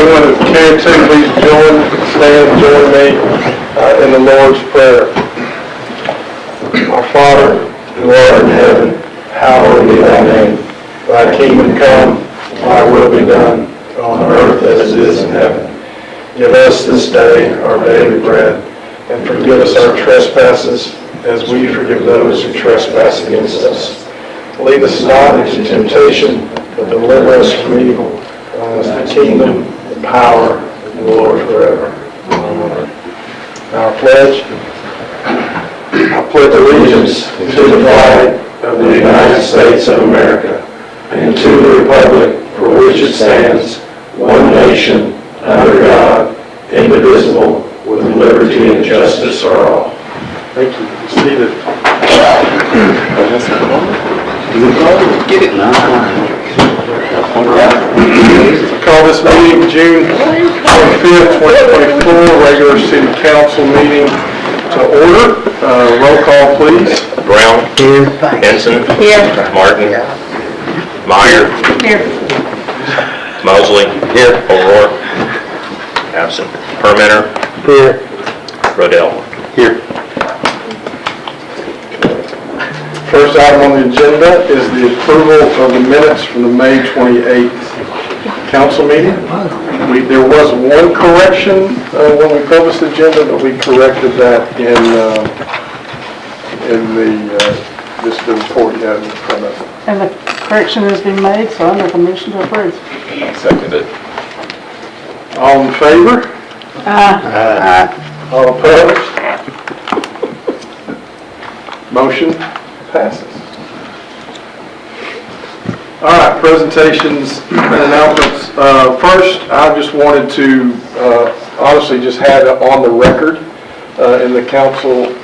everyone who can to, please stand and join me in the Lord's Prayer. Our Father, who art in heaven, hallowed be thy name. Thy kingdom come, thy will be done, on earth as it is in heaven. Give us this day our daily bread, and forgive us our trespasses, as we forgive those who trespass against us. Lead us not into temptation, but deliver us from evil. For thine is the kingdom, the power, and the glory forever. Amen. Our pledge. I pledge allegiance to the flag of the United States of America and to the republic for which it stands, one nation, under God, indivisible, with liberty and justice for all. Thank you. Be seated. Get it now. I call this meeting June 25th, 2024, regular city council meeting to order. Roll call, please. Brown. Here. Henson. Here. Martin. Meyer. Here. Mosley. Here. O'Rourke. Absent. Permenter. Here. Rodell. Here. First item on the agenda is the approval of the minutes from the May 28th council meeting. There was one correction when we published the agenda, but we corrected that in the report you have in front of you. And the correction has been made, so I make a motion to approve. Seconded. All in favor? All opposed? Motion passes. All right, presentations and announcements. First, I just wanted to honestly just have it on the record in the council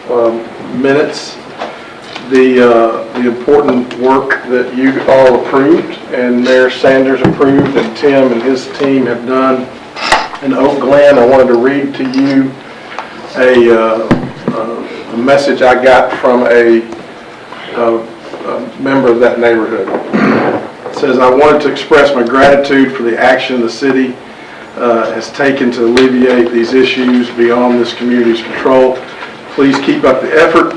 minutes the important work that you all approved and Mayor Sanders approved and Tim and his team have done in Oak Glen. I wanted to read to you a message I got from a member of that neighborhood. It says, I wanted to express my gratitude for the action the city has taken to alleviate these issues beyond this community's control. Please keep up the effort.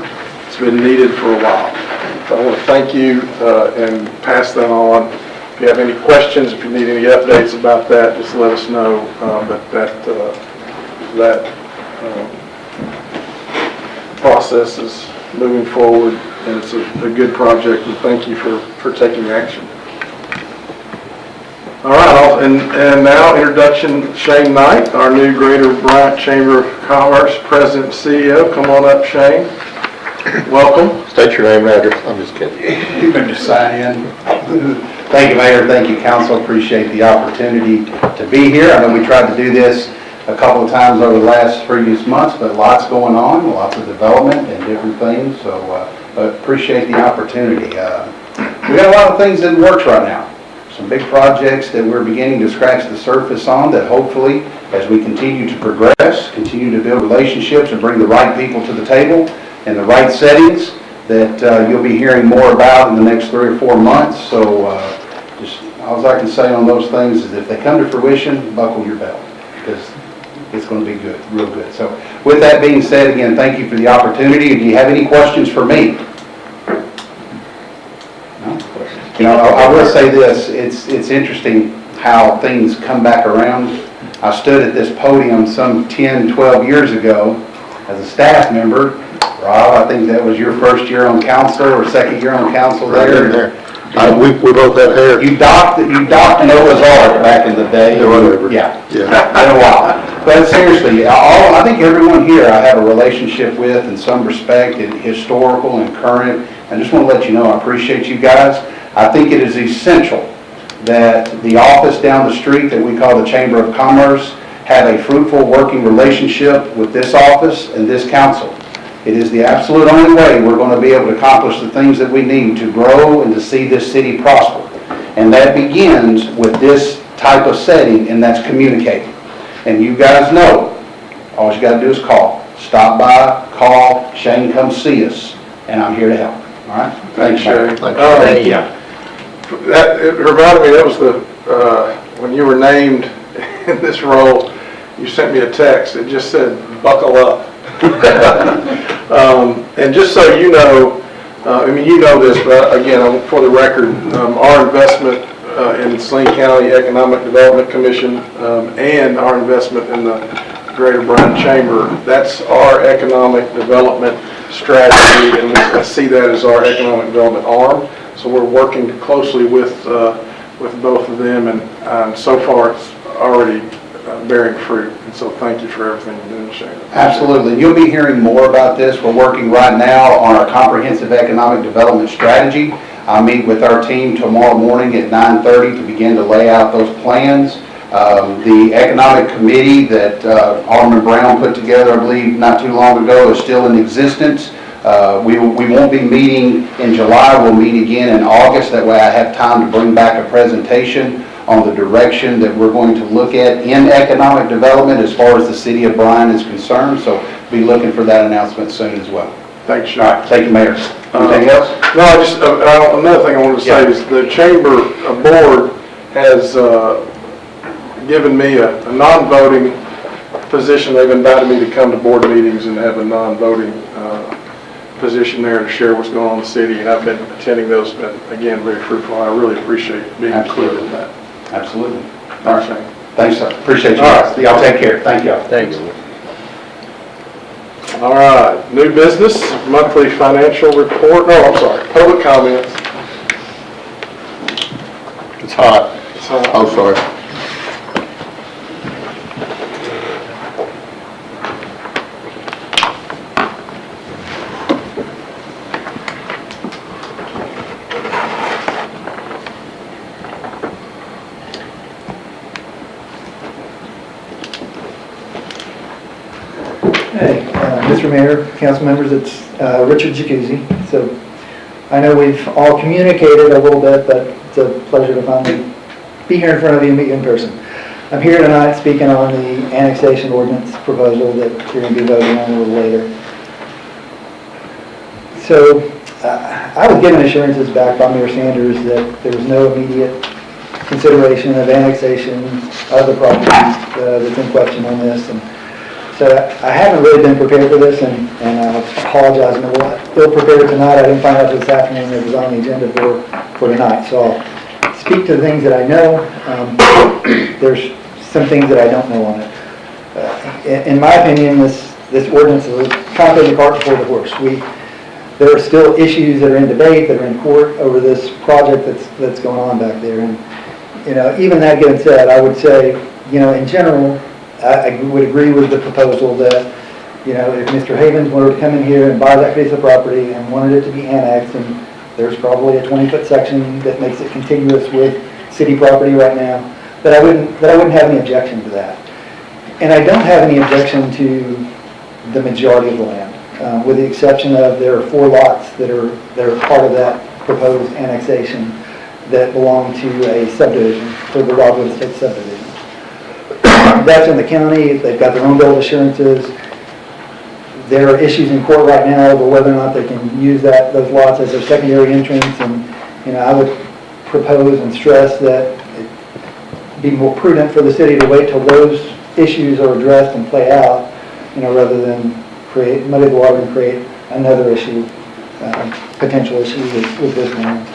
It's been needed for a while. So I want to thank you and pass that on. If you have any questions, if you need any updates about that, just let us know. But that process is moving forward, and it's a good project, and thank you for taking action. All right, and now introduction, Shane Knight, our new Greater Bryant Chamber of Commerce President and CEO. Come on up, Shane. Welcome. State your name and address. I'm just kidding. You can just sign in. Thank you, Mayor. Thank you, Council. Appreciate the opportunity to be here. I know we tried to do this a couple of times over the last previous months, but lots going on, lots of development and different things. So, but appreciate the opportunity. We got a lot of things in the works right now. Some big projects that we're beginning to scratch the surface on that hopefully, as we continue to progress, continue to build relationships and bring the right people to the table in the right settings, that you'll be hearing more about in the next 3 or 4 months. So just all I can say on those things is if they come to fruition, buckle your belt, because it's going to be good, real good. So with that being said, again, thank you for the opportunity. Do you have any questions for me? No? You know, I will say this, it's interesting how things come back around. I stood at this podium some 10, 12 years ago as a staff member. Rob, I think that was your first year on council or second year on council there. We both have hair. You docked Noah's Ark back in the day. Yeah, whatever. Yeah. Been a while. But seriously, I think everyone here I have a relationship with in some respect, and historical and current. I just want to let you know I appreciate you guys. I think it is essential that the office down the street that we call the Chamber of Commerce have a fruitful working relationship with this office and this council. It is the absolute only way we're going to be able to accomplish the things that we need to grow and to see this city prosper. And that begins with this type of setting, and that's communicating. And you guys know, all you got to do is call. Stop by, call, Shane, come see us, and I'm here to help. All right? Thanks, Shane. Thank you. It reminded me, that was when you were named in this role, you sent me a text. It just said, "Buckle up." And just so you know, I mean, you know this, but again, for the record, our investment in Saline County Economic Development Commission and our investment in the Greater Bryan Chamber, that's our economic development strategy, and I see that as our economic development arm. So we're working closely with both of them, and so far it's already bearing fruit. And so thank you for everything you're doing, Shane. Absolutely. You'll be hearing more about this. We're working right now on our comprehensive economic development strategy. I'll meet with our team tomorrow morning at 9:30 to begin to lay out those plans. The economic committee that Alderman Brown put together, I believe, not too long ago is still in existence. We won't be meeting in July. We'll meet again in August. That way I have time to bring back a presentation on the direction that we're going to look at in economic development as far as the city of Bryan is concerned. So be looking for that announcement soon as well. Thanks, Shane. All right, thank you, Mayor. Anything else? No, another thing I wanted to say is the Chamber Board has given me a non-voting position. They've invited me to come to board meetings and have a non-voting position there to share what's going on in the city, and I've been attending those, but again, very fruitful. I really appreciate being included in that. Absolutely. Thanks, Shane. Thanks, sir. Appreciate you. All right. Y'all take care. Thank you. Thanks. All right, new business, monthly financial report. No, I'm sorry, public comments. It's hot. So, Oh, sorry. Hey, Mr. Mayor, council members, it's Richard Jacuzzi. So I know we've all communicated a little bit, but it's a pleasure to finally be here in front of you and meet you in person. I'm here tonight speaking on the annexation ordinance proposal that you're going to be voting on a little later. So I was given assurances back by Mayor Sanders that there was no immediate consideration of annexation of the properties that's in question on this. And so I haven't really been prepared for this, and I apologize. I'm a little ill-prepared tonight. I didn't find out this afternoon it was on the agenda for tonight. So I'll speak to the things that I know. There's some things that I don't know on it. In my opinion, this ordinance is kind of the cart before the horse. There are still issues that are in debate, that are in court over this project that's going on back there. And even that getting said, I would say, in general, I would agree with the proposal that, if Mr. Havens wanted to come in here and buy that piece of property and wanted it to be annexed, and there's probably a 20-foot section that makes it contiguous with city property right now, that I wouldn't have any objection to that. And I don't have any objection to the majority of the land, with the exception of there are 4 lots that are part of that proposed annexation that belong to a subdivision, for the Wildwood Estate subdivision. That's in the county. They've got their own bill of assurances. There are issues in court right now over whether or not they can use those lots as their secondary entrance. And I would propose and stress that it be more prudent for the city to wait till those issues are addressed and play out, rather than muddy the water and create another issue, potential issue with this one.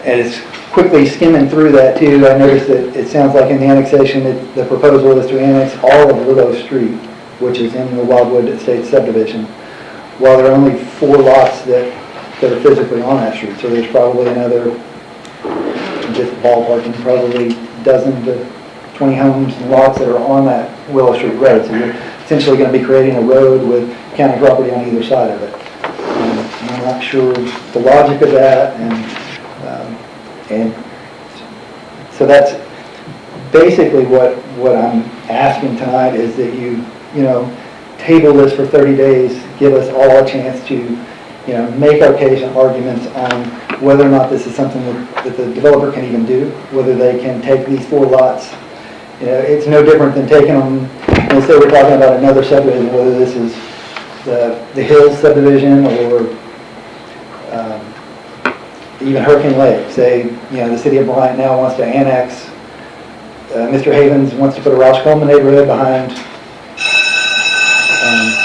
And it's quickly skimming through that too. I noticed that it sounds like in the annexation, the proposal is to annex all of Willow Street, which is in the Wildwood Estate subdivision, while there are only 4 lots that are physically on that street. So there's probably another, just ballparking, probably dozen to 20 homes and lots that are on that Willow Street road. So you're essentially going to be creating a road with county property on either side of it. And I'm not sure the logic of that, and so that's basically what I'm asking tonight, is that you table this for 30 days, give us all a chance to make our case and arguments on whether or not this is something that the developer can even do, whether they can take these 4 lots. It's no different than taking them, say we're talking about another subdivision, whether this is the Hills subdivision or even Hurricane Lake, say, the city of Bryant now wants to annex, Mr. Havens wants to put a Roush Coleman neighborhood behind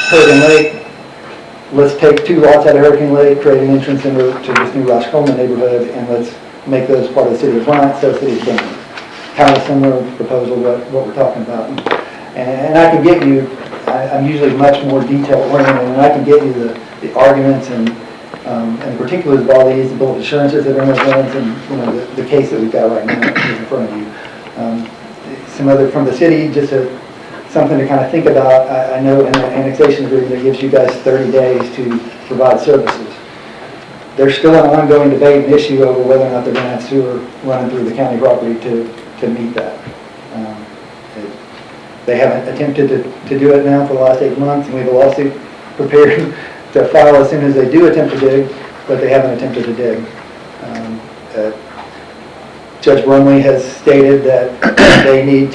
Hurricane Lake. Let's take 2 lots out of Hurricane Lake, create an entrance into this new Roush Coleman neighborhood, and let's make those part of the city of Bryant, so the city of Denver. Kind of a similar proposal what we're talking about. And I can get you, I'm usually much more detail oriented, and I can get you the arguments and the particulars of all these, the bill of assurances that are in those ones, and the case that we've got right now in front of you. Some other from the city, just something to kind of think about. I know in the annexation agreement it gives you guys 30 days to provide services. There's still an ongoing debate and issue over whether or not they're going to have sewer running through the county property to meet that. They haven't attempted to do it now for the last 8 months, and we have a lawsuit prepared to file as soon as they do attempt to dig, but they haven't attempted to dig. Judge Brumley has stated that they need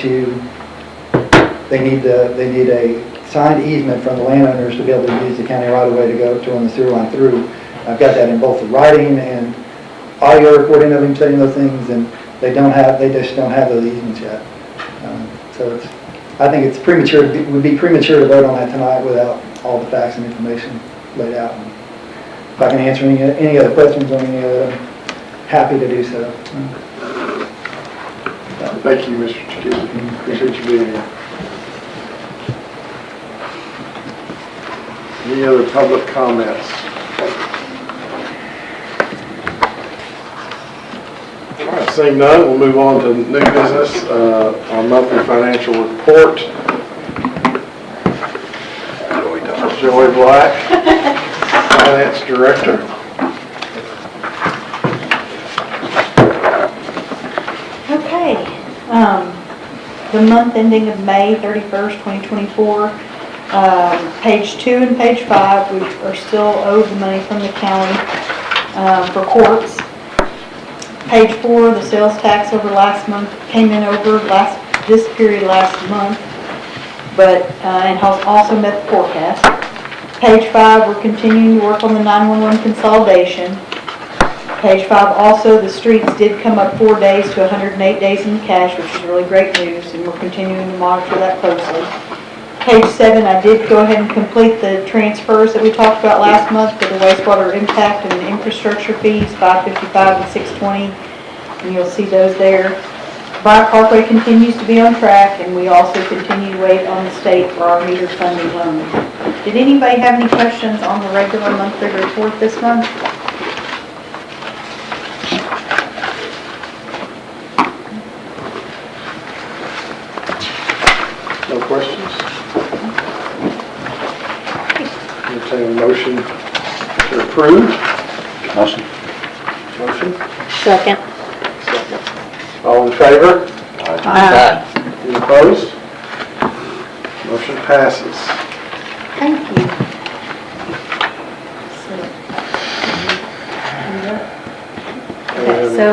a signed easement from the landowners to be able to use the county right of way to go to run the sewer line through. I've got that in both the writing and audio recording of him saying those things, and they just don't have those easements yet. So I think it's premature. It would be premature to vote on that tonight without all the facts and information laid out. And if I can answer any other questions on any other, I'm happy to do so. Thank you, Mr. Chakoudas. Appreciate you being here. Any other public comments? All right, seeing none, we'll move on to new business, our monthly financial report. Joey Black, Finance Director. Okay, the month ending of May 31st, 2024, page 2 and page 5, we are still owed the money from the county for courts. Page 4, the sales tax over last month came in over this period last month, but and has also met the forecast. Page 5, we're continuing to work on the 911 consolidation. Page 5, also the streets did come up 4 days to 108 days in cash, which is really great news, and we're continuing to monitor that closely. Page 7, I did go ahead and complete the transfers that we talked about last month for the wastewater impact and infrastructure fees, 555 and 620, and you'll see those there. Bryant Parkway continues to be on track, and we also continue to wait on the state for our meter funding loan. Did anybody have any questions on the regular monthly report this month? No questions? Entertain a motion to approve. Motion. Motion. Second. All in favor? Aye. Any opposed? Motion passes. Thank you. Okay, so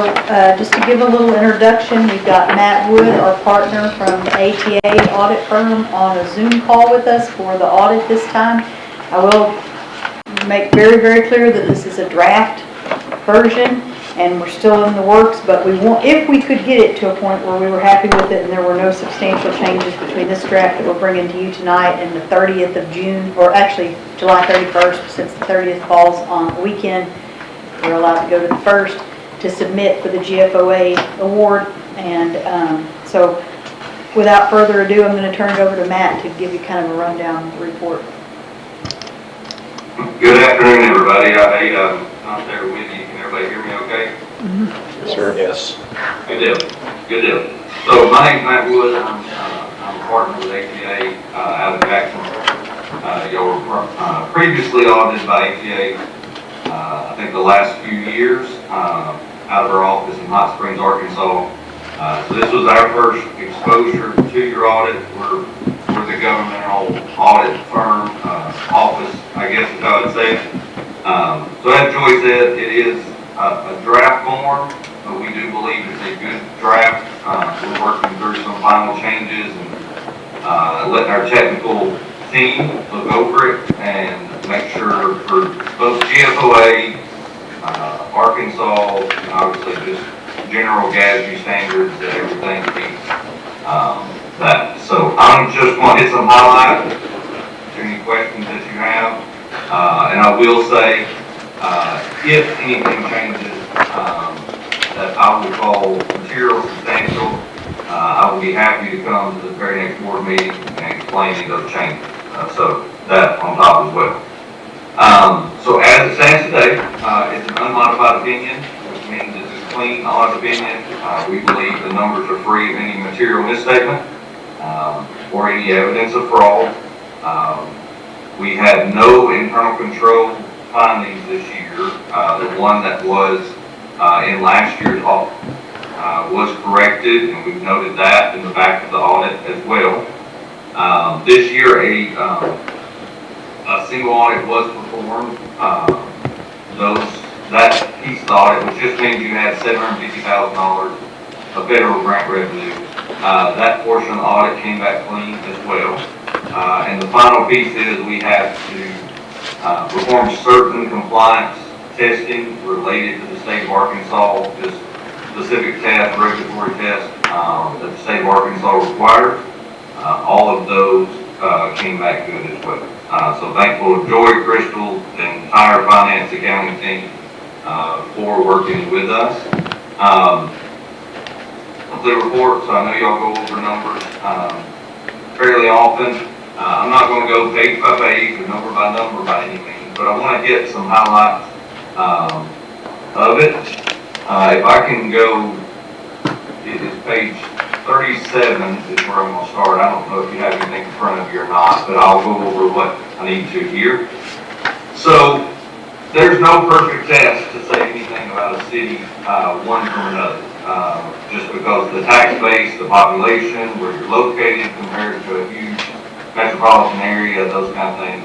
just to give a little introduction, we've got Matt Wood, our partner from ATA Audit Firm, on a Zoom call with us for the audit this time. I will make very, very clear that this is a draft version, and we're still in the works, but we want, if we could get it to a point where we were happy with it and there were no substantial changes between this draft that we're bringing to you tonight and the 30th of June, or actually July 31st, since the 30th falls on a weekend, we're allowed to go to the 1st to submit for the GFOA award. And so without further ado, I'm going to turn it over to Matt to give you kind of a rundown of the report. Good afternoon, everybody. I'm out there with you. Can everybody hear me okay? Yes, sir. Yes. Good deal. Good deal. So my name's Matt Wood. I'm a partner with ATA out of Jackson. Y'all were previously audited by ATA, I think the last few years, out of our office in Hot Springs, Arkansas. So this was our first exposure to your audit. We're the governmental audit firm, office, I guess is how I'd say it. So as Joy said, it is a draft form, but we do believe it's a good draft. We're working through some final changes and letting our technical team look over it and make sure for both GFOA, Arkansas, obviously just general GASB standards that everything meets, that. So I'm just going to hit some highlights, any questions that you have. And I will say, if anything changes, that I will call material substantial, I will be happy to come to the very next board meeting and explain any of those changes. So that on top as well. So as it stands today, it's an unmodified opinion, which means it's a clean audit opinion. We believe the numbers are free of any material misstatement or any evidence of fraud. We had no internal control findings this year. The one that was in last year's audit was corrected, and we've noted that in the back of the audit as well. This year, a single audit was performed. That piece of the audit, which just means you had $750,000 of federal grant revenue. That portion of the audit came back clean as well. And the final piece is we have to perform certain compliance testing related to the state of Arkansas, just specific tests, regulatory tests that the state of Arkansas requires. All of those came back good as well. So thankful to Joy, Crystal, and the entire finance accounting team for working with us. Monthly reports, I know y'all go over numbers fairly often. I'm not going to go page by page or number by any means, but I want to get some highlights of it. If I can go, it is page 37 is where I'm going to start. I don't know if you have anything in front of you or not, but I'll go over what I need to here. So there's no perfect test to say anything about a city one from another. Just because of the tax base, the population, where you're located compared to a huge metropolitan area, those kind of things.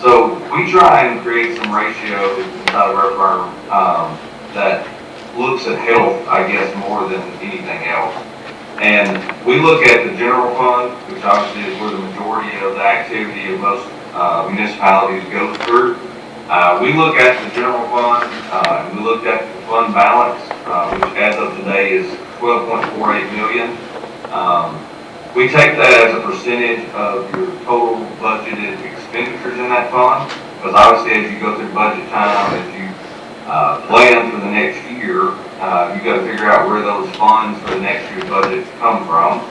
So we try and create some ratios inside of our firm that looks at health, I guess, more than anything else. And we look at the general fund, which obviously is where the majority of the activity of most municipalities goes through. We look at the general fund, and we looked at the fund balance, which as of today is $12.48 million. We take that as a percentage of your total budgeted expenditures in that fund, because obviously as you go through budget time, as you plan for the next year, you got to figure out where those funds for the next year's budget come from.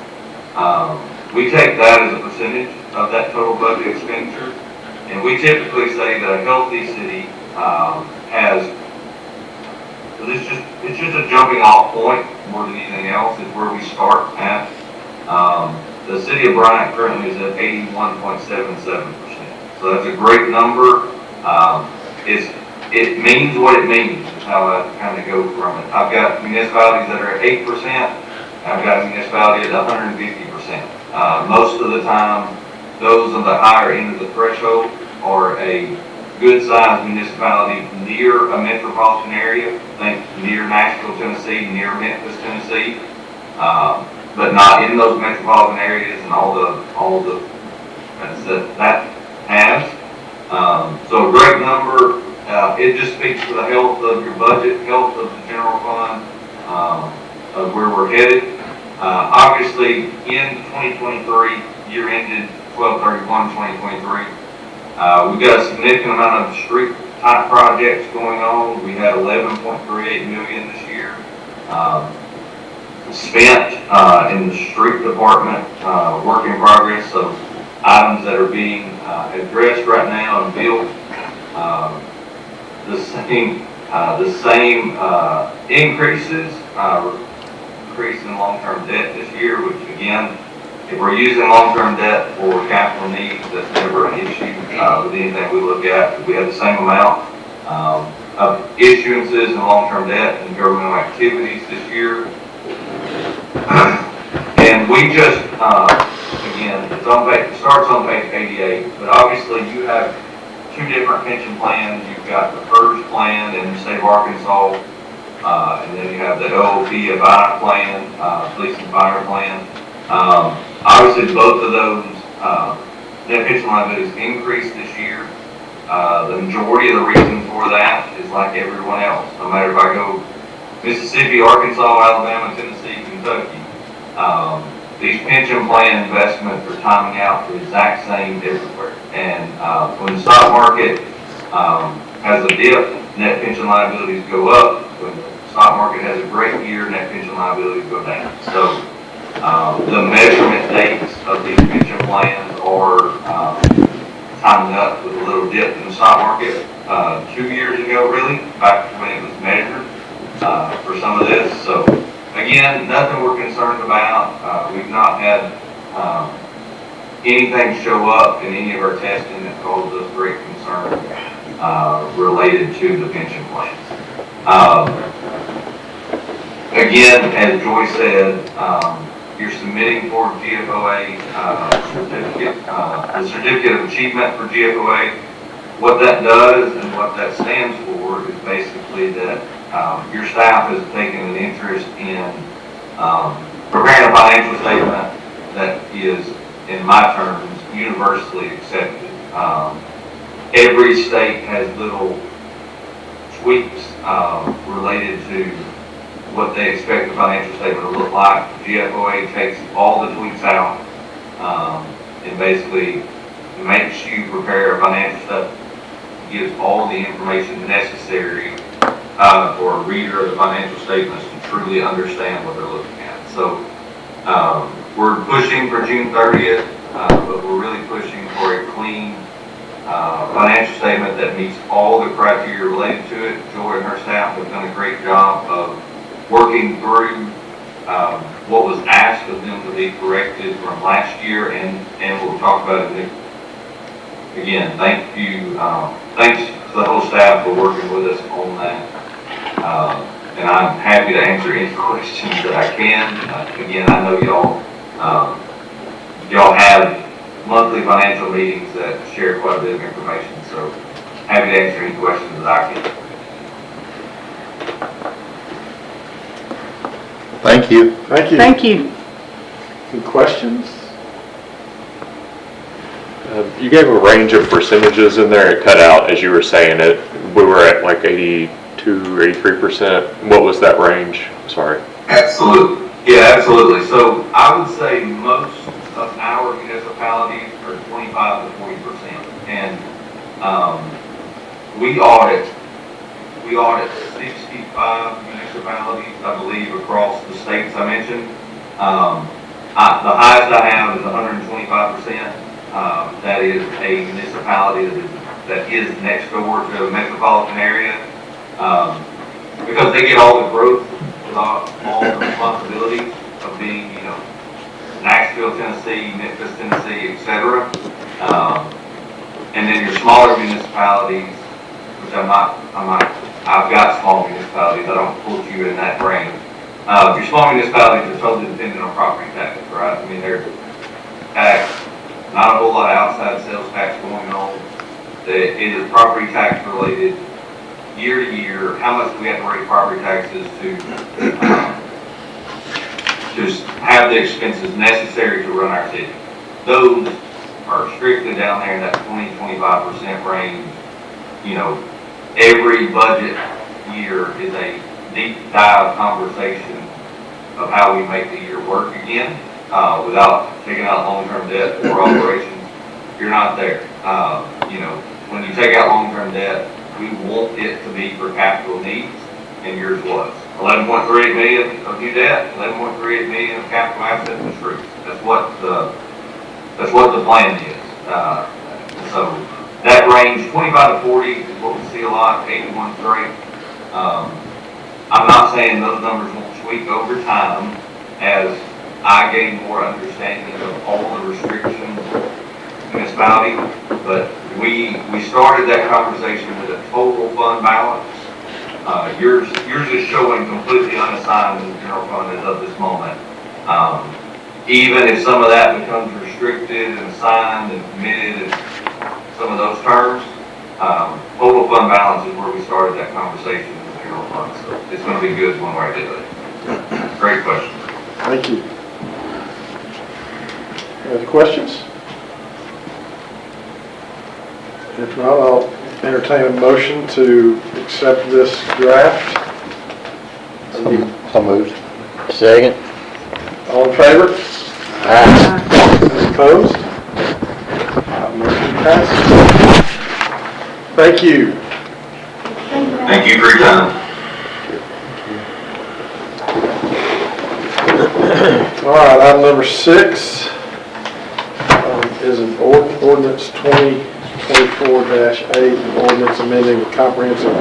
We take that as a percentage of that total budget expenditure, and we typically say that a healthy city has, it's just a jumping off point more than anything else, is where we start at. The city of Bryant currently is at 81.77%. So that's a great number. It means what it means, is how I kind of go from it. I've got municipalities that are at 8%. I've got a municipality at 150%. Most of the time, those on the higher end of the threshold are a good-sized municipality near a metropolitan area. Think near Nashville, Tennessee, near Memphis, Tennessee. But not in those metropolitan areas and all the that has. So a great number. It just speaks to the health of your budget, health of the general fund, of where we're headed. Obviously, in 2023, year ended 12/31/2023, we've got a significant amount of street type projects going on. We had $11.38 million this year. Spent in the street department, work in progress of items that are being addressed right now and built. The same increases, increase in long-term debt this year, which again, if we're using long-term debt for capital needs, that's never an issue with anything we look at. We have the same amount of issuances and long-term debt and governmental activities this year. And we just, again, it starts on page 88, but obviously you have two different pension plans. You've got the PERS plan in the state of Arkansas, and then you have the OOPFI plan, police and fire plan. Obviously both of those net pension liabilities increased this year. The majority of the reason for that is like everyone else. No matter if I go Mississippi, Arkansas, Alabama, Tennessee, Kentucky, these pension plan investments are timing out the exact same everywhere. And when the stock market has a dip, net pension liabilities go up. When the stock market has a great year, net pension liabilities go down. So the measurement dates of these pension plans are timing up with a little dip in the stock market 2 years ago, really, back when it was measured for some of this. So again, nothing we're concerned about. We've not had anything show up in any of our testing that causes us great concern related to the pension plans. Again, as Joy said, you're submitting for GFOA certificate, the certificate of achievement for GFOA. What that does and what that stands for is basically that your staff has taken an interest in preparing a financial statement that is, in my terms, universally accepted. Every state has little tweaks related to what they expect the financial statement to look like. GFOA takes all the tweaks out and basically makes you prepare a financial statement, gives all the information necessary for a reader of the financial statements to truly understand what they're looking at. So we're pushing for June 30th, but we're really pushing for a clean financial statement that meets all the criteria related to it. Joy and her staff have done a great job of working through what was asked of them to be corrected from last year, and we'll talk about it again. Thank you. Thanks to the whole staff for working with us on that. And I'm happy to answer any questions that I can. Again, I know y'all have monthly financial meetings that share quite a bit of information, so happy to answer any questions that I can. Thank you. Thank you. Thank you. Any questions? You gave a range of percentages in there. It cut out as you were saying it. We were at like 82, 83%. What was that range? Sorry. Absolutely. Yeah, absolutely. So I would say most of our municipalities are 25 to 40%. And we audit 65 municipalities, I believe, across the states I mentioned. The highest I have is 125%. That is a municipality that is next door to a metropolitan area. Because they get all the growth without all the responsibilities of being, Nashville, Tennessee, Memphis, Tennessee, etc. And then your smaller municipalities, which I've got small municipalities, I don't put you in that range. Your small municipalities are totally dependent on property taxes, right? I mean, they're taxed, not a whole lot of outside sales tax going on. It is property tax related year to year. How much do we have to raise property taxes to have the expenses necessary to run our city? Those are strictly down there in that 20-25% range. Every budget year is a deep dive conversation of how we make the year work again, without taking out long-term debt for operations. You're not there. When you take out long-term debt, we want it to be for capital needs, and yours was. 11.38 million of new debt, 11.38 million of capital assets and streets. That's what the plan is. So that range, 25 to 40, is what we see a lot. 81 is great. I'm not saying those numbers won't tweak over time as I gain more understanding of all the restrictions in municipality, but we started that conversation with a total fund balance. Yours is showing completely unassigned in the general fund as of this moment. Even if some of that becomes restricted and assigned and committed and some of those terms, total fund balance is where we started that conversation in the general fund. So it's going to be good one way or the other. Great question. Thank you. Any other questions? If not, I'll entertain a motion to accept this draft. So moved. Second. All in favor? Any opposed? Motion passes. Thank you. Thank you for your time. All right, item number 6 is an ordinance 2024-8, an ordinance amending the comprehensive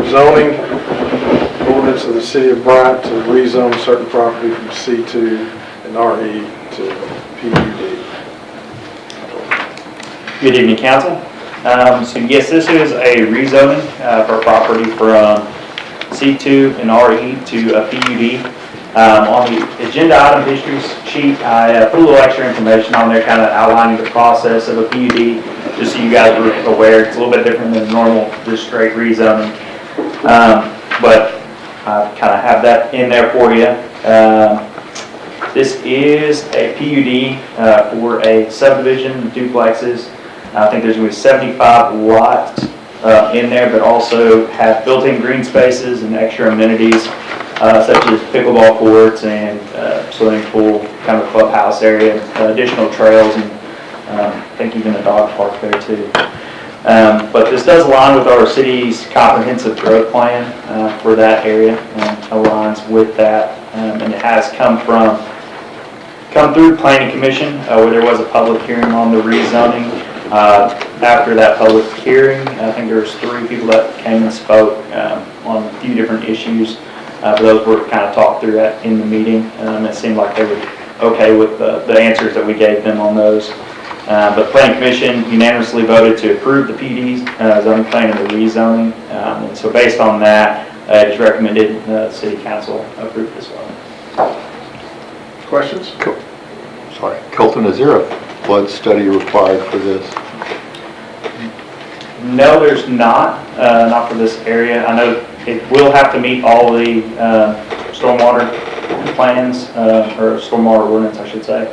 zoning ordinance of the city of Bryant to rezone certain property from C2 and RE to PUD. Good evening, council. So yes, this is a rezoning for property from C2 and RE to a PUD. On the agenda item history sheet, I put a little extra information on there, kind of outlining the process of a PUD, just so you guys were aware. It's a little bit different than normal, just straight rezoning. But I kind of have that in there for you. This is a PUD for a subdivision, duplexes. I think there's going to be 75 lots in there, but also have built-in green spaces and extra amenities such as pickleball courts and swimming pool, kind of clubhouse area, additional trails, and I think even a dog park there too. But this does align with our city's comprehensive growth plan for that area, and aligns with that, and it has come through Planning Commission where there was a public hearing on the rezoning. After that public hearing, I think there was 3 people that came and spoke on a few different issues. But those were kind of talked through in the meeting. It seemed like they were okay with the answers that we gave them on those. But Planning Commission unanimously voted to approve the PD's zoning plan and the rezoning. And so based on that, it is recommended the City Council approve this one. Questions? Sorry. Colton, is there a flood study required for this? No, there's not for this area. I know it will have to meet all the stormwater plans, or stormwater ordinance, I should say.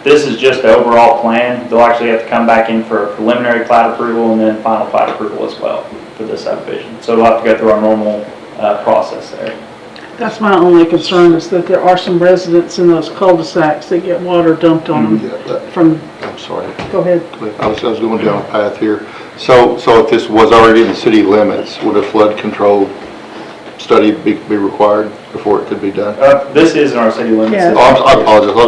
This is just the overall plan. They'll actually have to come back in for a preliminary plat approval and then final plat approval as well for this subdivision. So it'll have to go through our normal process there. That's my only concern, is that there are some residents in those cul-de-sacs that get water dumped on them from, I'm sorry. go ahead. I was going down a path here. So if this was already in the city limits, would a flood control study be required before it could be done? This is in our city limits. Yeah. Oh, I apologize. I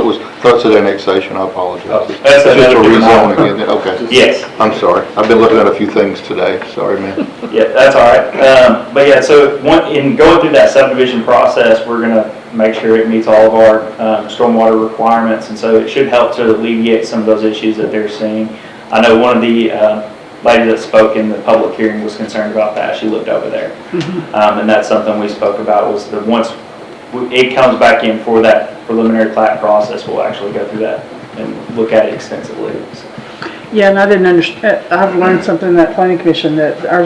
thought it said annexation. I apologize. Oh, that's It's just a another rezoning, isn't it? Okay. Yes. I'm sorry. I've been looking at a few things today. Sorry, man. Yeah, that's all right. But yeah, so in going through that subdivision process, we're going to make sure it meets all of our stormwater requirements, and so it should help to alleviate some of those issues that they're seeing. I know one of the ladies that spoke in the public hearing was concerned about that. She lived over there. And that's something we spoke about, was that once it comes back in for that preliminary plat process, we'll actually go through that and look at it extensively. So. Yeah, and I didn't understand, I've learned something in that planning commission, that our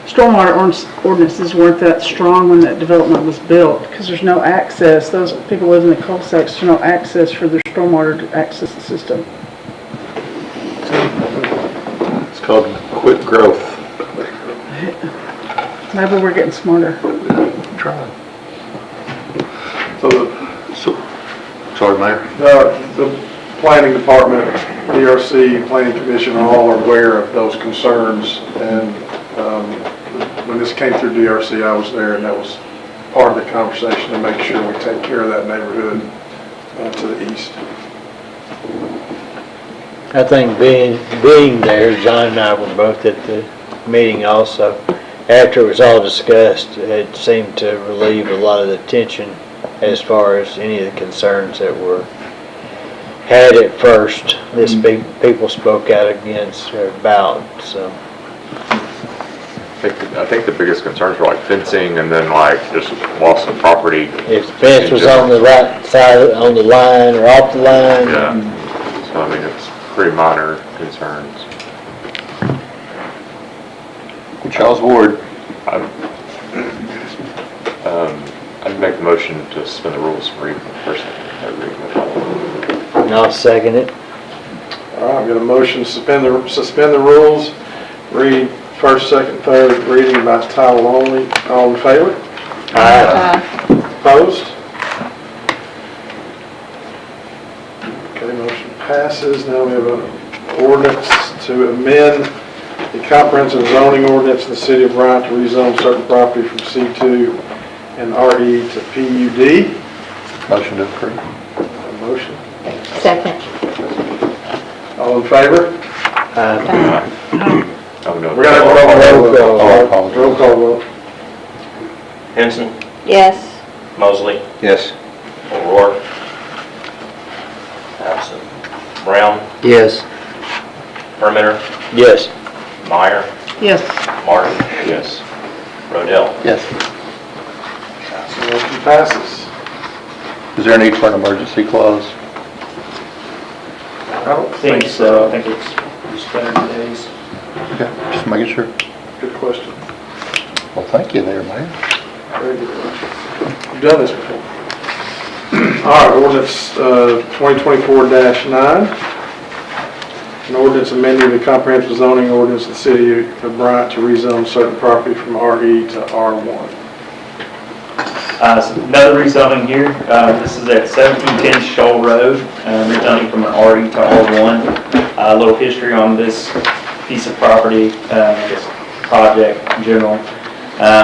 stormwater ordinances weren't that strong when that development was built, because there's no access. Those people live in the cul-de-sacs, there's no access for their stormwater to access the system. It's called quick growth. Maybe we're getting smarter. Try. So Sorry, Mayor. the planning department, DRC, planning commission are all aware of those concerns, and when this came through DRC, I was there, and that was part of the conversation to make sure we take care of that neighborhood to the east. I think being there, John and I were both at the meeting also. After it was all discussed, it seemed to relieve a lot of the tension as far as any of the concerns that were had at first. This people spoke out against or about, so. I think the biggest concerns were like fencing and then like just loss of property. If the fence was on the right side, on the line or off the line. Yeah. So I mean, it's pretty minor concerns. Charles Ward. I'd make the motion to suspend the rules and read the first and third reading. And I'll second it. All right, got a motion to suspend the rules, read first, second, third reading by title only. All in favor? Opposed? Okay, motion passes. Now we have an ordinance to amend the comprehensive zoning ordinance in the city of Bryant to rezone certain property from C2 and RE to PUD. Motion to approve. A motion. Second. All in favor? Oh, no. We're gonna have a roll call. Oh, I apologize. Roll call vote. Henson. Yes. Mosley, Yes. O'Rourke. Absent. Brown, Yes. Permitter, Yes. Meyer, Yes. Martin, Yes. Rodell. Yes. Motion passes. Is there a need for an emergency clause? I don't I think so, I think it's just 30 days. Okay, just making sure. Good question. Well, thank you there, Mayor. Very good. You've done this before. All right, ordinance 2024-9. An ordinance amending the comprehensive zoning ordinance of the city of Bryant to rezone certain property from RE to R1. So another rezoning here, this is at 1710 Shoal Road, rezoning from an RE to R1. A little history on this piece of property, this project in general.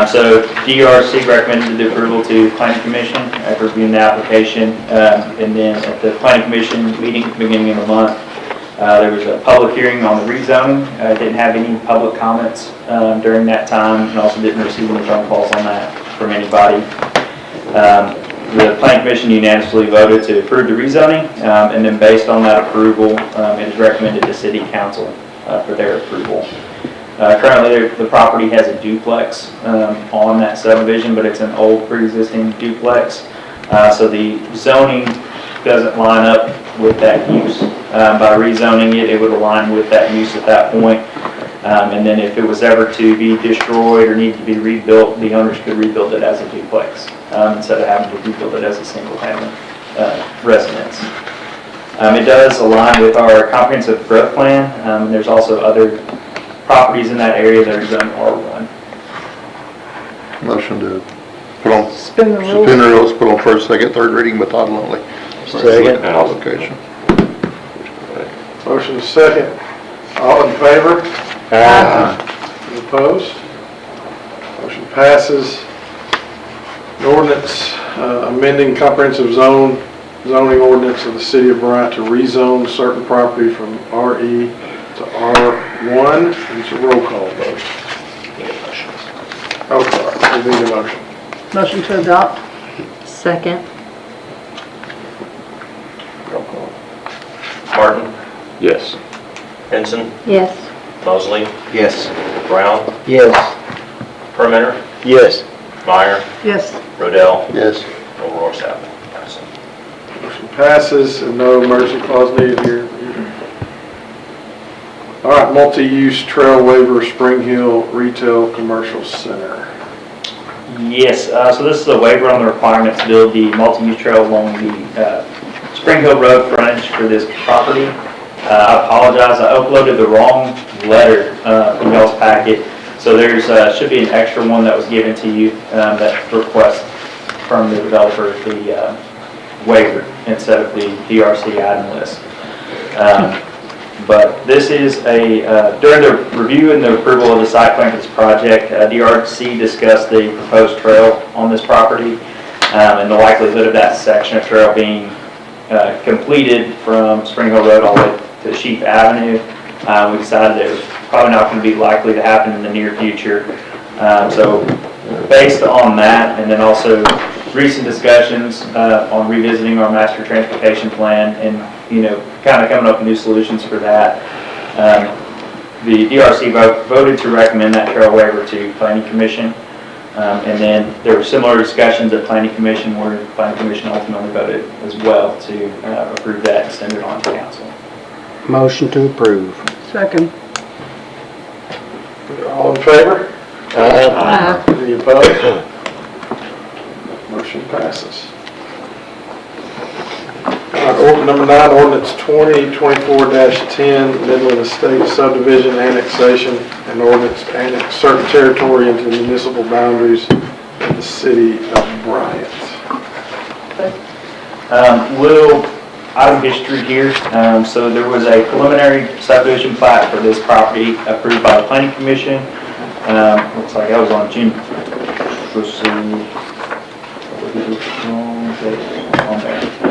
So DRC recommended the approval to Planning Commission after reviewing the application, and then at the Planning Commission meeting at the beginning of the month, there was a public hearing on the rezoning. Didn't have any public comments during that time, and also didn't receive any phone calls on that from anybody. The Planning Commission unanimously voted to approve the rezoning, and then based on that approval, it is recommended to City Council for their approval. Currently, the property has a duplex on that subdivision, but it's an old pre-existing duplex. So the zoning doesn't line up with that use. By rezoning it, it would align with that use at that point. And then if it was ever to be destroyed or need to be rebuilt, the owners could rebuild it as a duplex instead of having to rebuild it as a single-family residence. It does align with our comprehensive growth plan. And there's also other properties in that area that are zoned R1. Motion to put on, Suspend the rules. suspend the rules, put on first, second, third reading by title only. Second. Application. Motion is second. All in favor? Any opposed? Motion passes. An ordinance amending comprehensive zoning ordinance of the city of Bryant to rezone certain property from RE to R1. It's a roll call vote. Need a motion. Oh, sorry, we need a motion. Motion to adopt? Second. Roll call. Martin, Yes. Henson, Yes. Mosley, Yes. Brown, Yes. Permitter, Yes. Meyer, Yes. Rodell, Yes. O'Rourke's absent. Motion passes and no emergency clause needed here. All right, multi-use trail waiver, Spring Hill Retail Commercial Center. Yes, so this is a waiver on the requirement to build the multi-use trail along the Spring Hill Road frontage for this property. I apologize, I uploaded the wrong letter in y'all's packet. So there's should be an extra one that was given to you that requests from the developer the waiver instead of the DRC item list. But this is during the review and the approval of the site plan for this project, DRC discussed the proposed trail on this property and the likelihood of that section of trail being completed from Spring Hill Road all the way to Sheep Avenue. We decided that it was probably not going to be likely to happen in the near future. So based on that, and then also recent discussions on revisiting our master transportation plan and, kind of coming up with new solutions for that, the DRC voted to recommend that trail waiver to Planning Commission. And then there were similar discussions at Planning Commission where Planning Commission ultimately voted as well to approve that and send it on to council. Motion to approve. Second. All in favor? Aye. Any opposed? Motion passes. Number 9, ordinance 2024-10, Midland Estate subdivision annexation and ordinance to annex certain territory into the municipal boundaries of the city of Bryant. Little item history here. So there was a preliminary subdivision plat for this property approved by the planning commission. Looks like that was on June.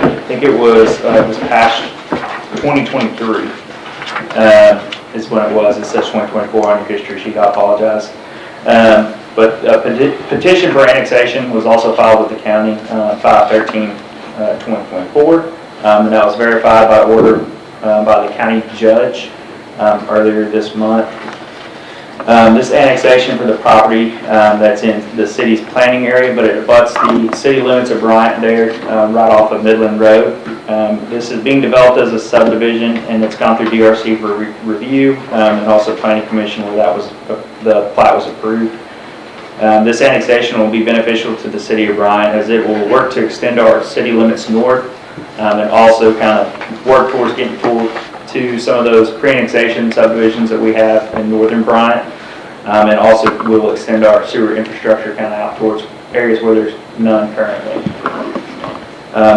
I think it was past 2023 is when it was. It says 2024 on your history sheet. I apologize. But a petition for annexation was also filed with the county 5/13/2024, and that was verified by order by the county judge earlier this month. This annexation for the property that's in the city's planning area, but it abuts the city limits of Bryant there, right off of Midland Road. This is being developed as a subdivision, and it's gone through DRC for review, and also planning commission where that was the plat was approved. This annexation will be beneficial to the city of Bryant as it will work to extend our city limits north, and also kind of work towards getting full to some of those pre-annexation subdivisions that we have in northern Bryant, and also will extend our sewer infrastructure kind of out towards areas where there's none currently.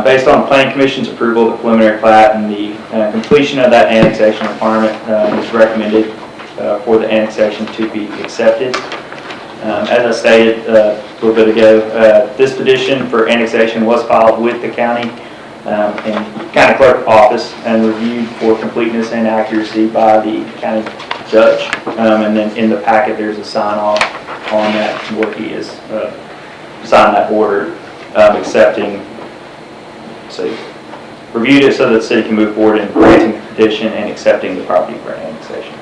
Based on the Planning Commission's approval of the preliminary plat and the completion of that annexation requirement, it's recommended for the annexation to be accepted. As I stated a little bit ago, this petition for annexation was filed with the county and county clerk office and reviewed for completeness and accuracy by the county judge. And then in the packet, there's a sign off on that where he has signed that order accepting. So reviewed it so that the city can move forward in granting the petition and accepting the property for annexation.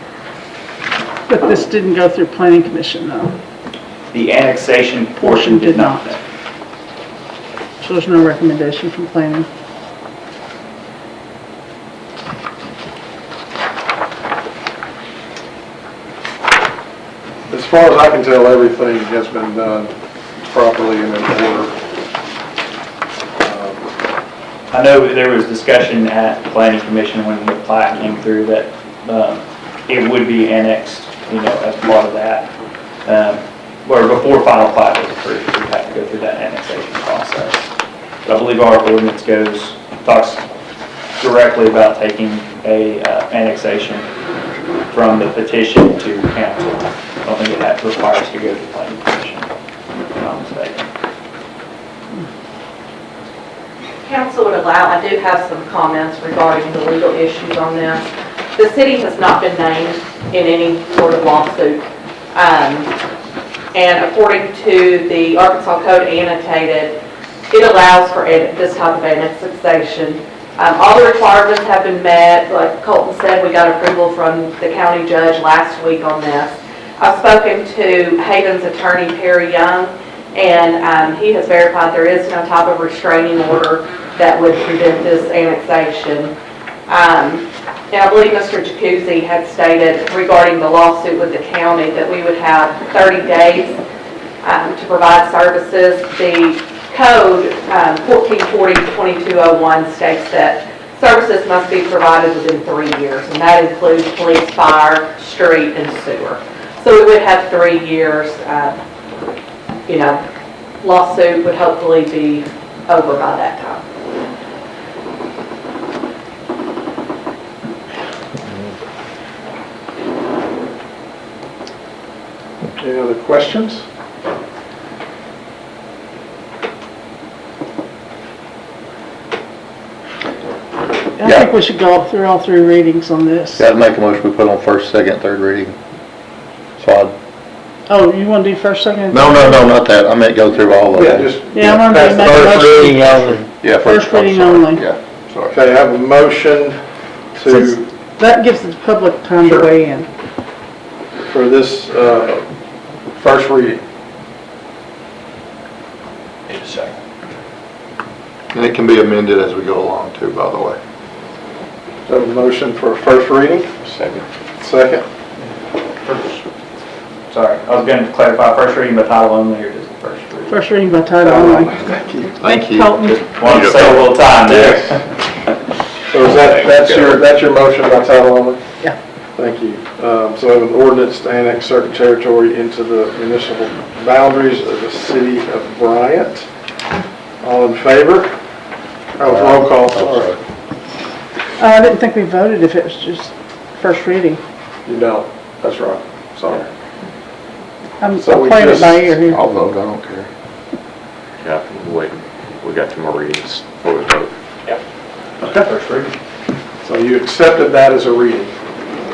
But this didn't go through planning commission though. The annexation portion did not. So there's no recommendation from planning. As far as I can tell, everything has been done properly and in order. I know there was discussion at the planning commission when the plat came through that it would be annexed, as part of that. Or before final plat was approved, we have to go through that annexation process. But I believe our ordinance talks directly about taking a annexation from the petition to council. I don't think it requires to go to the planning commission, if I'm not mistaken. Council would allow, I do have some comments regarding the legal issues on this. The city has not been named in any sort of lawsuit. And according to the Arkansas Code annotated, it allows for this type of annexation. All the requirements have been met. Like Colton said, we got approval from the county judge last week on this. I've spoken to Haven's attorney, Perry Young, and he has verified there is no type of restraining order that would prevent this annexation. And I believe Mr. Jacuzzi had stated regarding the lawsuit with the county that we would have 30 days to provide services. The code 1440-2201 states that services must be provided within 3 years, and that includes police, fire, street, and sewer. So we would have 3 years. Lawsuit would hopefully be over by that time. Any other questions? I think we should go through all 3 readings on this. Got to make a motion we put on first, second, third reading. So Oh, you want to do first, second? no, not that. I meant go through all of Yeah, them. just. Yeah, I'm pass going the to make a first motion. Reading only. Yeah, First I'm reading sorry. only. Yeah, sorry. Okay, I have a motion to, That gives the public time to Sure. weigh in. for this first reading. Need a second. And it can be amended as we go along too, by the way. So a motion for first reading, Second. second. Sorry, I was going to clarify first reading by title only, or just the first reading? First reading by title only. Thank you. Colton. Wanted to save a little time there. So is that's your motion by title only? Yeah. Thank you. So we have an ordinance to annex certain territory into the municipal boundaries of the city of Bryant. All in favor? Oh, roll call, sorry. I didn't think we voted if it was just first reading. You don't, that's right, sorry. I'm So we playing it just- by ear here. I'll vote, I don't care. Yeah, wait, we got 2 more readings before we vote. Okay. First reading. So you accepted that as a reading?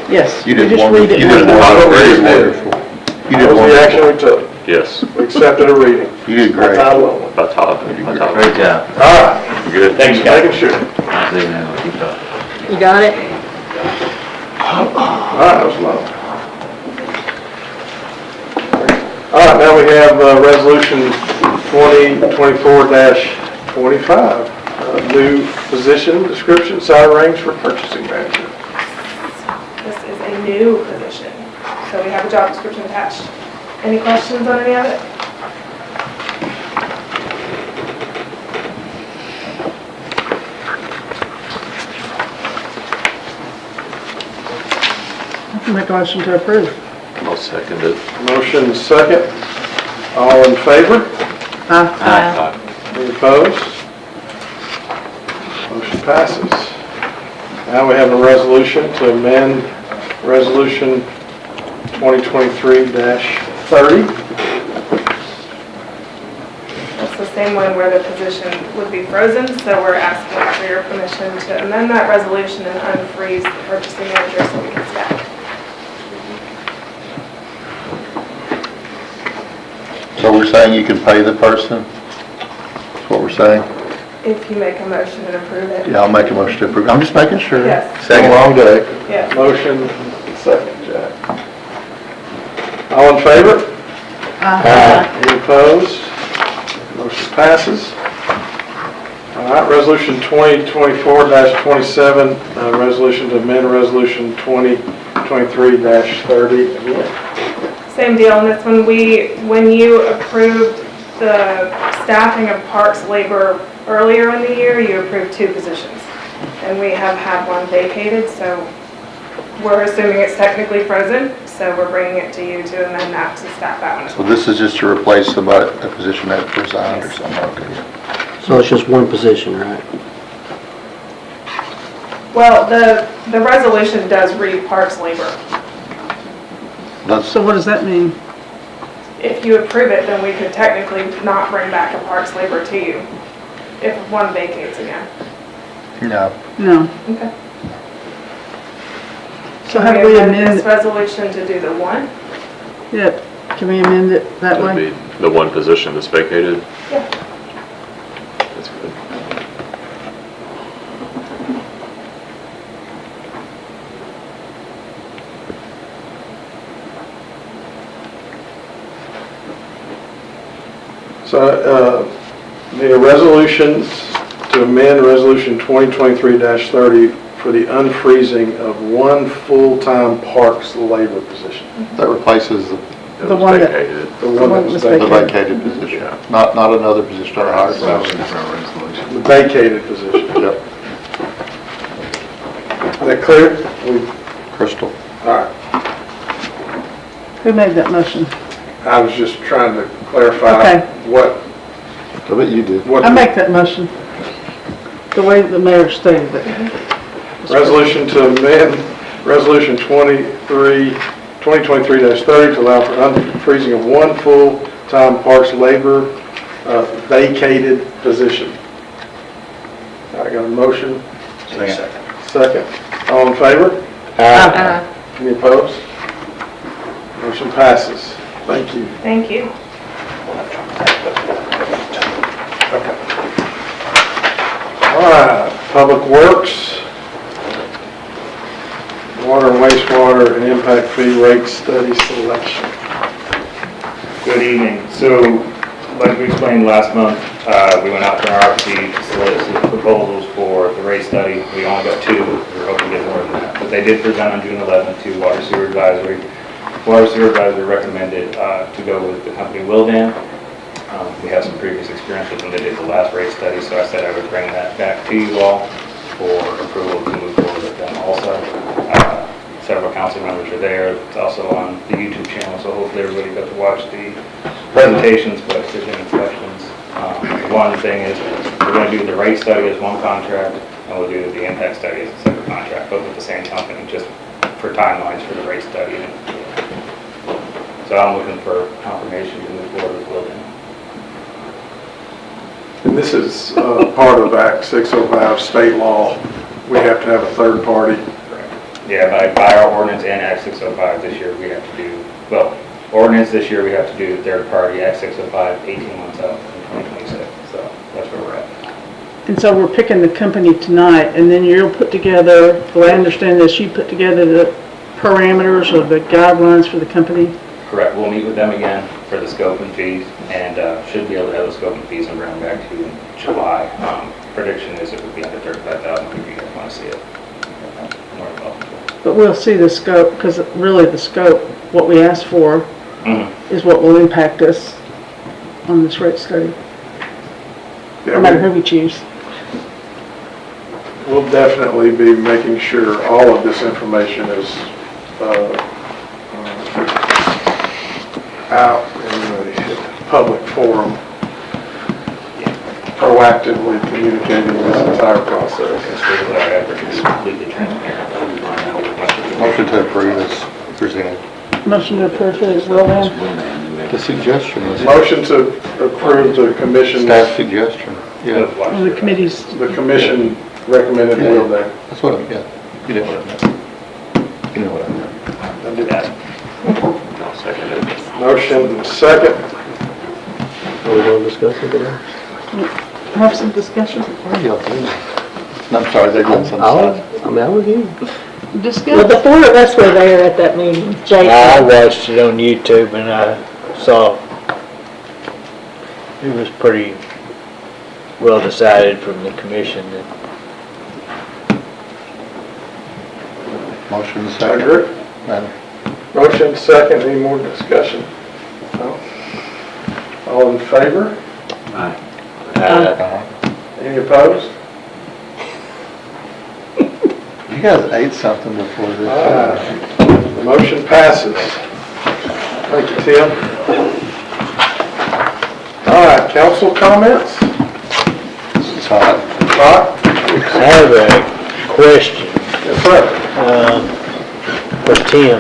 Yes, You you did just wonderful. read it. You did like that. wonderful. You did That was the action wonderful. we took. Yes, We accepted a reading. You did By great. title only. by Todd. Great job. All right. You good? Thanks, Just guys. making sure. Keep up. You got it? All right, that was low. All right, now we have Resolution 2024-25, new position, description, salary range for purchasing manager. This is a new position, so we have a job description attached. Any questions on any of it? I can make a motion to approve. I'll second it. Motion second. All in favor? Aye. Any opposed? Motion passes. Now we have a resolution to amend Resolution 2023-30. It's the same one where the position would be frozen, so we're asking for your permission to amend that resolution and unfreeze the purchasing manager so we can staff. So we're saying you can pay the person? That's what we're saying? If you make a motion and approve it. Yeah, I'll make a motion to approve. I'm just making sure. Yes. Second. Long day. Yes. Motion second, Jack. All in favor? Any opposed? Motion passes. All right, Resolution 2024-27, resolution to amend Resolution 2023-30 again. Same deal, and this one, when you approved the staffing of parks labor earlier in the year, you approved 2 positions. And we have had one vacated, so we're assuming it's technically frozen, so we're bringing it to you to amend that to staff that one as So well. this is just to replace somebody, a position that resigned or something, okay? So it's just one position, right? Well, the resolution does read parks labor. That's, So what does that mean? If you approve it, then we could technically not bring back a parks labor to you if one vacates again. no. No. Okay. So how do we amend this it? resolution to do the one? Yep. Can we amend it that That'd way? be the one position that's vacated. Yeah. That's good. So, need a resolution to amend Resolution 2023-30 for the unfreezing of one full-time parks labor position. That replaces It The was one that- vacated. The The one one that was that was the vacated. vacated position, not another position or higher position. The vacated position. Yep, Is that clear? Crystal. All right. Who made that motion? I was just trying to clarify Okay. what. I bet you did. I make that motion. The way the mayor stated it. Resolution to amend Resolution 2023-30 to allow for unfreezing of one full-time parks labor vacated position. I got a motion. Second. All in favor? Any opposed? Motion passes. Thank you. Thank you. All right, Public Works, water and wastewater and impact fee rate study selection. Good evening. So, like we explained last month, we went out to an RFP to solicit proposals for the rate study. We only got 2. We were hoping to get more than that. But they did present on June 11th to Water Sewer Advisory. Water Sewer Advisory recommended to go with the company Willdan. We have some previous experience with them. They did the last rate study, so I said I would bring that back to you all. for approval to move forward with them also. Several council members are there. It's also on the YouTube channel, so hopefully everybody got to watch the presentations, but if there's any questions. One thing is, we're going to do the rate study as one contract, and we'll do the impact study as a separate contract, but with the same company, just for timelines for the rate study. So I'm looking for confirmation to move forward with Wilton. And this is part of Act 605 state law. We have to have a third party. Yeah, by our ordinance and Act 605 this year, we have to do, well, ordinance this year, we have to do third party, Act 605, 18 months out in 2026, so that's where we're at. And so we're picking the company tonight, and then you'll put together, the way I understand this, you put together the parameters or the guidelines for the company? Correct, we'll meet with them again for the scope and fees, and should be able to have the scope and fees and bring back to you in July. Prediction is it would be under 35,000 if you guys want to see it. More than welcome. But we'll see the scope, because really the scope, what we asked for, is what will impact us on this rate study, no matter who we choose. We'll definitely be making sure all of this information is out in the public forum, proactively communicating this entire process. Completely transparent. Motion to approve is presented. Motion to approve it as well, then? The suggestion is. Motion to approve the commission. Staff suggestion, yeah. On the committees. The commission recommended Will Day. That's what I, yeah, you did what I meant. You know what I meant. I did that. I'll second it. Motion second. Are we going to discuss it today? Have some discussion. What are y'all doing? I'm sorry, they're doing something. I was here. Well, Discuss. the four of us were there at that meeting. Jason. I watched it on YouTube and I saw it was pretty well decided from the commission that Motion I second. agree. Madam. Motion second. Any more discussion? No? All in favor? Any opposed? You guys ate something before this. The motion passes. Thank you, Tim. All right, council comments? It's hot. Todd? I have a question Yes, sir. for Tim.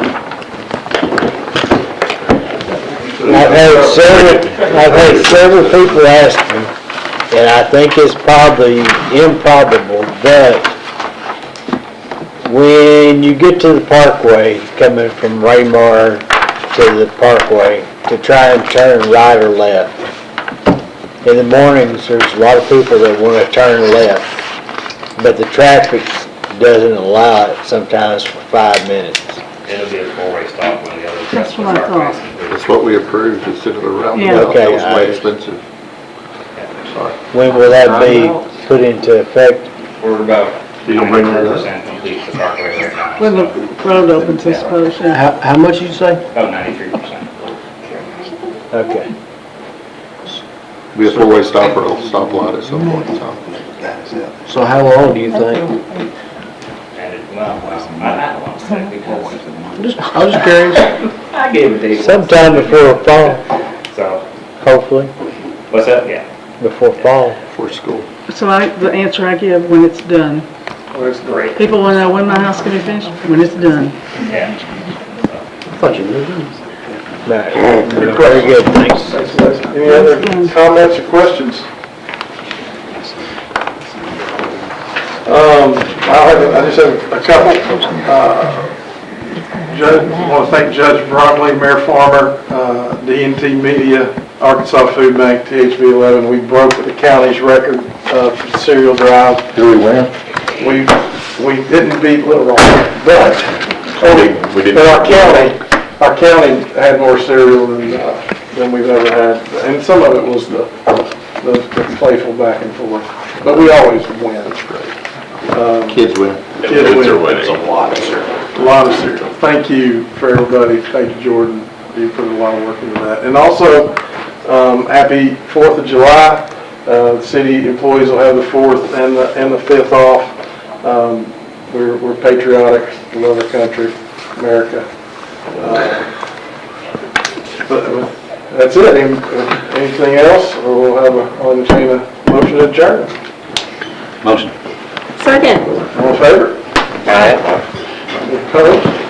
I've had several people ask me, and I think it's probably improbable, but when you get to the parkway, coming from Raymar to the parkway, to try and turn right or left, in the mornings, there's a lot of people that want to turn left, but the traffic doesn't allow it sometimes for 5 minutes. It'll be a four-way stop when the other That's trucks what I start thought. racing. That's what we approved instead of the roundabout. Yeah. Okay, That was way I- expensive. Sorry. When will that be put into effect? We're about You don't bring that up? 93% complete with the parkway right now. When the road opens, I suppose, yeah. How much did you say? About 93%. Okay. Be a four-way stop or a stoplight at some point in time. So how long do you think? And it, well, I don't want to say because I was just curious. I gave a date. Sometime before fall, So, hopefully, what's that? Yeah. before fall. For school. So the answer I give, when it's done. Well, it's Great. People want to know when my house is going to be finished, when it's done. Yeah. I thought you knew. Right. Very good, thanks. Thanks, Les. Any other comments or questions? I just have a couple. I want to thank Judge Bromley, Mayor Farmer, D&T Media, Arkansas Food Bank, THB 11. We broke the county's record for cereal drive. Do we win? We didn't beat Little Rock, but We didn't. our county had more cereal than we've ever had, and some of it was the playful back and forth. But we always win. Kids win. Kids are win. winning. A lot of cereal. A lot of cereal. Thank you for everybody. Thank you, Jordan. You put a lot of work into that. And also, happy 4th of July. City employees will have the 4th and the 5th off. We're patriotic, we love our country, America. But that's it. Anything else, or we'll have I'll entertain a motion to adjourn. Motion. Second. All in favor? Aye. Opposed?